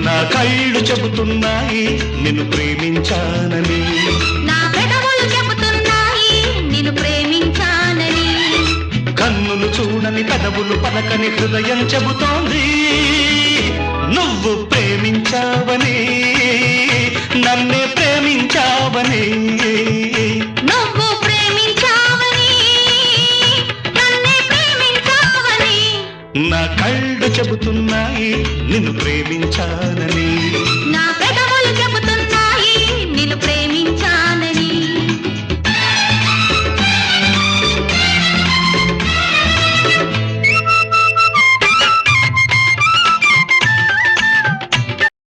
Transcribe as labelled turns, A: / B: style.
A: నా కళ్ళు చెబుతున్నాయి నిన్ను ప్రేమించానని,
B: నా పెదవులు చెబుతున్నాయి నిన్ను ప్రేమించానని,
A: కన్నులు చూడని పెదవులు పలకని హృదయం చెబుతోంది నువ్వు ప్రేమి